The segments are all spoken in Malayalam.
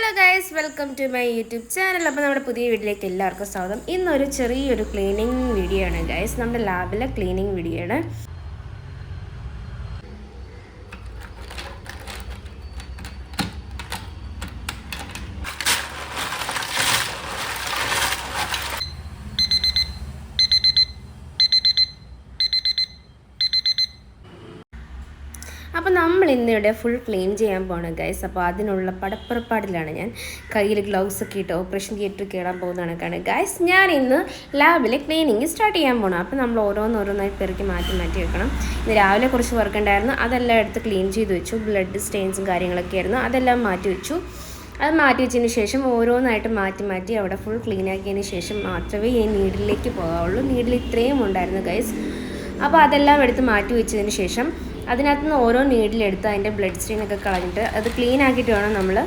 Hello guys, welcome to my YouTube channel. അപ്പോൾ നമ്മുടെ പുതിയ വീഡിയോയിലേക്ക് എല്ലാവർക്കും സ്വാഗതം. ഇന്നൊരു ചെറിയൊരു ക്ലീനിങ് വീഡിയോ ആണ് ഗൈസ്, നമ്മുടെ ലാബിലെ ക്ലീനിങ് വീഡിയോ ആണ്. അപ്പോൾ നമ്മൾ ഇന്നിവിടെ ഫുൾ ക്ലീൻ ചെയ്യാൻ പോകണം ഗൈസ്. അപ്പോൾ അതിനുള്ള പടപ്പുറപ്പാടിലാണ് ഞാൻ. കയ്യിൽ ഗ്ലൗസ് ഒക്കെ ഇട്ട് ഓപ്പറേഷൻ തിയേറ്ററിൽ കയറാൻ പോകുന്ന കണക്കാണ് ഗൈസ്. ഞാൻ ഇന്ന് ലാബിലെ ക്ലീനിങ് സ്റ്റാർട്ട് ചെയ്യാൻ പോകണം. അപ്പോൾ നമ്മൾ ഓരോന്നോരോന്നായി പെറുക്കി മാറ്റി വെക്കണം. ഇന്ന് രാവിലെ കുറച്ച് വർക്ക് ഉണ്ടായിരുന്നു, അതെല്ലാം എടുത്ത് ക്ലീൻ ചെയ്ത് വെച്ചു. ബ്ലഡ് സ്റ്റെയിൻസും കാര്യങ്ങളൊക്കെ ആയിരുന്നു, അതെല്ലാം മാറ്റി വെച്ചു. അത് മാറ്റി വെച്ചതിന് ശേഷം ഓരോന്നായിട്ട് മാറ്റി അവിടെ ഫുൾ ക്ലീൻ ആക്കിയതിന് ശേഷം മാത്രമേ ഈ നീഡിലേക്ക് പോകാവുള്ളൂ. നീഡിൽ ഇത്രയും ഉണ്ടായിരുന്നു ഗൈസ്. അപ്പോൾ അതെല്ലാം എടുത്ത് മാറ്റി വെച്ചതിന് ശേഷം അതിനകത്ത് നിന്ന് ഓരോ നീഡിലെടുത്ത് അതിൻ്റെ ബ്ലഡ് സ്റ്റെയിനൊക്കെ കളഞ്ഞിട്ട് അത് ക്ലീൻ ആക്കിയിട്ട് വേണം നമ്മൾ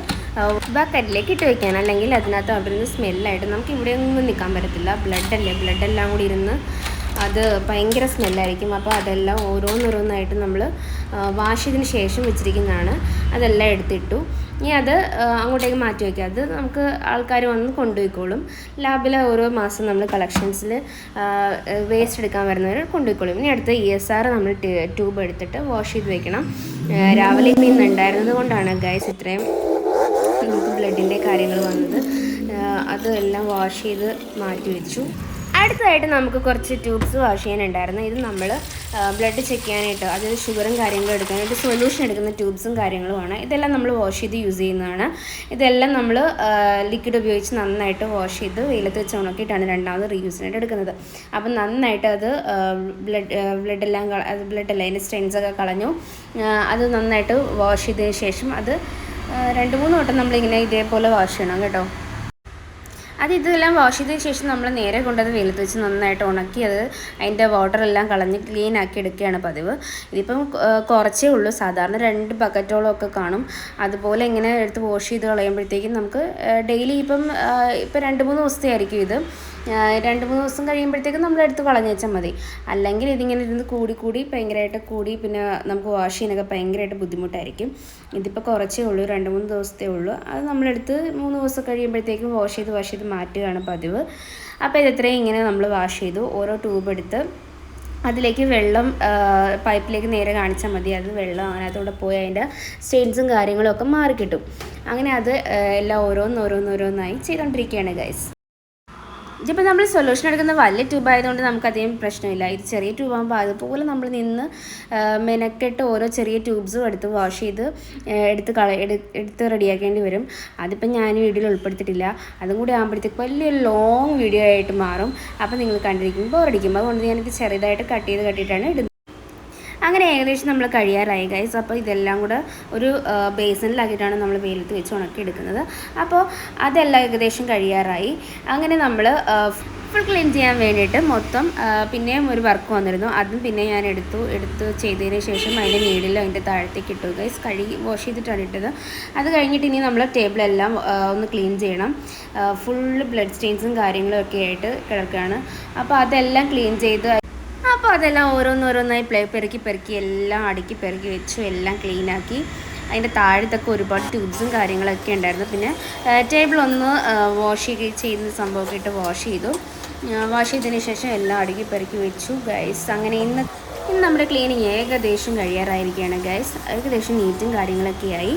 ബക്കറ്റിലേക്ക് ഇട്ട് വയ്ക്കാൻ. അല്ലെങ്കിൽ അതിനകത്ത് അവിടെ നിന്ന് സ്മെല്ലായിട്ട് നമുക്ക് ഇവിടെ ഒന്നും നിൽക്കാൻ പറ്റത്തില്ല. ബ്ലഡെല്ലാം കൂടി ഇരുന്ന് അത് ഭയങ്കര സ്മെല്ലായിരിക്കും. അപ്പോൾ അതെല്ലാം ഓരോന്നോരോന്നായിട്ട് നമ്മൾ വാഷ് ചെയ്തതിന് ശേഷം വെച്ചിരിക്കുന്നതാണ്. അതെല്ലാം എടുത്തിട്ടു. ഇനി അത് അങ്ങോട്ടേക്ക് മാറ്റി വയ്ക്കുക. അത് നമുക്ക് ആൾക്കാർ വന്ന് കൊണ്ടുപോയിക്കോളും. ലാബിലെ ഓരോ മാസം നമ്മൾ കളക്ഷൻസിൽ വേസ്റ്റ് എടുക്കാൻ വരുന്നവർ കൊണ്ടുപോയിക്കോളും. ഇനി അടുത്ത് ESR നമ്മൾ ട്യൂബ് എടുത്തിട്ട് വാഷ് ചെയ്ത് വെക്കണം. രാവിലെ ഇന്ന് ഉണ്ടായിരുന്നത് കൊണ്ടാണ് ഗൈസ് ഇത്രയും നമുക്ക് ബ്ലഡിൻ്റെ കാര്യങ്ങൾ വന്നത്. അത് എല്ലാം വാഷ് ചെയ്ത് മാറ്റി വെച്ചു. അടുത്തതായിട്ട് നമുക്ക് കുറച്ച് ട്യൂബ്സ് വാഷ് ചെയ്യാനുണ്ടായിരുന്നു. ഇത് നമ്മൾ ബ്ലഡ് ചെക്ക് ചെയ്യാനായിട്ട്, അതായത് ഷുഗറും കാര്യങ്ങളും എടുക്കാനായിട്ട് സൊല്യൂഷൻ എടുക്കുന്ന ട്യൂബ്സും കാര്യങ്ങളുമാണ്. ഇതെല്ലാം നമ്മൾ വാഷ് ചെയ്ത് യൂസ് ചെയ്യുന്നതാണ്. ഇതെല്ലാം നമ്മൾ ലിക്വിഡ് ഉപയോഗിച്ച് നന്നായിട്ട് വാഷ് ചെയ്ത് വെയിലത്ത് വെച്ച് ഉണക്കിയിട്ടാണ് രണ്ടാമത് റീയൂസിനായിട്ട് എടുക്കുന്നത്. അപ്പം നന്നായിട്ട് അത് ബ്ലഡെല്ലാം അതിൻ്റെ സ്റ്റെയിൻസൊക്കെ കളഞ്ഞു. അത് നന്നായിട്ട് വാഷ് ചെയ്തതിന് ശേഷം അത് 2-3 വട്ടം നമ്മളിങ്ങനെ ഇതേപോലെ വാഷ് ചെയ്യണം കേട്ടോ. ഇതെല്ലാം വാഷ് ചെയ്തതിന് ശേഷം നമ്മൾ നേരെ കൊണ്ടത് വെയിലത്ത് വെച്ച് നന്നായിട്ട് ഉണക്കി അത് അതിൻ്റെ വാട്ടറെല്ലാം കളഞ്ഞ് ക്ലീൻ ആക്കി എടുക്കുകയാണ് പതിവ്. ഇതിപ്പം കുറച്ചേ ഉള്ളൂ, സാധാരണ 2 ബക്കറ്റോളം ഒക്കെ കാണും. അതുപോലെ ഇങ്ങനെ എടുത്ത് വാഷ് ചെയ്ത് കളയുമ്പോഴത്തേക്കും നമുക്ക് ഡെയിലി ഇപ്പം 2-3 ദിവസത്തെ ആയിരിക്കും ഇത്. 2-3 ദിവസം കഴിയുമ്പോഴത്തേക്കും നമ്മൾ എടുത്ത് കളഞ്ഞ് വെച്ചാൽ മതി. അല്ലെങ്കിൽ ഇതിങ്ങനെ ഇരുന്ന് കൂടി ഭയങ്കരമായിട്ട് കൂടി പിന്നെ നമുക്ക് വാഷ് ചെയ്യാനൊക്കെ ഭയങ്കരമായിട്ട് ബുദ്ധിമുട്ടായിരിക്കും. ഇതിപ്പോൾ കുറച്ചേ ഉള്ളൂ, 2-3 ദിവസത്തേ ഉള്ളൂ. അത് നമ്മളെടുത്ത് 3 ദിവസം കഴിയുമ്പോഴത്തേക്കും വാഷ് ചെയ്ത് മാറ്റുകയാണ് പതിവ്. അപ്പോൾ ഇതെത്രയും ഇങ്ങനെ നമ്മൾ വാഷ് ചെയ്തു. ഓരോ ട്യൂബ് എടുത്ത് അതിലേക്ക് വെള്ളം പൈപ്പിലേക്ക് നേരെ കാണിച്ചാൽ മതി. അത് വെള്ളം അതിനകത്തൂടെ പോയി അതിൻ്റെ സ്റ്റെയിൻസും കാര്യങ്ങളും ഒക്കെ മാറിക്കിട്ടും. അങ്ങനെ അത് എല്ലാം ഓരോന്നോരോന്നായി ചെയ്തുകൊണ്ടിരിക്കുകയാണ് ഗൈസ്. ഇതിപ്പോൾ നമ്മൾ സൊല്യൂഷൻ എടുക്കുന്ന വലിയ ട്യൂബ് ആയതുകൊണ്ട് നമുക്കധികം പ്രശ്നമില്ല. ഇത് ചെറിയ ട്യൂബാകുമ്പോൾ അതുപോലെ നമ്മൾ നിന്ന് മെനക്കെട്ട് ഓരോ ചെറിയ ട്യൂബ്സും എടുത്ത് വാഷ് ചെയ്ത് എടുത്ത് റെഡിയാക്കേണ്ടി വരും. അതിപ്പോൾ ഞാൻ വീഡിയോയിൽ ഉൾപ്പെടുത്തിയിട്ടില്ല. അതും കൂടി ആകുമ്പോഴത്തേക്ക് വലിയൊരു ലോങ് വീഡിയോ ആയിട്ട് മാറും. അപ്പോൾ നിങ്ങൾ കണ്ടിരിക്കുമ്പോൾ ബോറടിക്കും. അതുകൊണ്ട് ഞാനിത് ചെറുതായിട്ട് കട്ടിയിട്ടാണ് ഇടുന്നത്. അങ്ങനെ ഏകദേശം നമ്മൾ കഴിയാറായി ഗൈസ്. അപ്പോൾ ഇതെല്ലാം കൂടെ ഒരു ബേസിനിലാക്കിയിട്ടാണ് നമ്മൾ വെയിലത്ത് വെച്ച് ഉണക്കിയെടുക്കുന്നത്. അപ്പോൾ അതെല്ലാം ഏകദേശം കഴിയാറായി. അങ്ങനെ നമ്മൾ ഫുൾ ക്ലീൻ ചെയ്യാൻ വേണ്ടിയിട്ട് മൊത്തം പിന്നെയും ഒരു വർക്ക് വന്നിരുന്നു. അതും പിന്നെ ഞാൻ എടുത്ത് ചെയ്തതിന് ശേഷം അതിൻ്റെ നീഡിൽ അതിൻ്റെ താഴത്തേക്ക് ഇട്ടു ഗൈസ്. കഴുകി വാഷ് ചെയ്തിട്ടാണ് ഇട്ടത്. അത് കഴിഞ്ഞിട്ട് ഇനി നമ്മൾ ടേബിളെല്ലാം ഒന്ന് ക്ലീൻ ചെയ്യണം. ഫുള്ള് ബ്ലഡ് സ്റ്റെയിൻസും കാര്യങ്ങളും ഒക്കെ ആയിട്ട് കിടക്കുകയാണ്. അപ്പോൾ അതെല്ലാം ക്ലീൻ ചെയ്ത് അപ്പോൾ അതെല്ലാം ഓരോന്നോരോന്നായി പെറുക്കി എല്ലാം അടുക്കി പെറുക്കി വെച്ചു. എല്ലാം ക്ലീനാക്കി. അതിൻ്റെ താഴത്തൊക്കെ ഒരുപാട് ട്യൂബ്സും കാര്യങ്ങളൊക്കെ ഉണ്ടായിരുന്നു. പിന്നെ ടേബിൾ ഒന്ന് വാഷ് ചെയ്യുന്ന സംഭവമൊക്കെ ഇട്ട് വാഷ് ചെയ്തതിന് ശേഷം എല്ലാം അടുക്കി പെറുക്കി വെച്ചു ഗൈസ്. അങ്ങനെ ഇന്ന് നമ്മുടെ ക്ലീനിങ് ഏകദേശം കഴിയാറായിരിക്കുകയാണ് ഗൈസ്. ഏകദേശം നീറ്റും കാര്യങ്ങളൊക്കെ ആയി.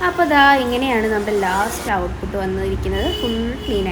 അപ്പോൾ ഇങ്ങനെയാണ് നമ്മുടെ ലാസ്റ്റ് ഔട്ട്പുട്ട് വന്നിരിക്കുന്നത്. Full clean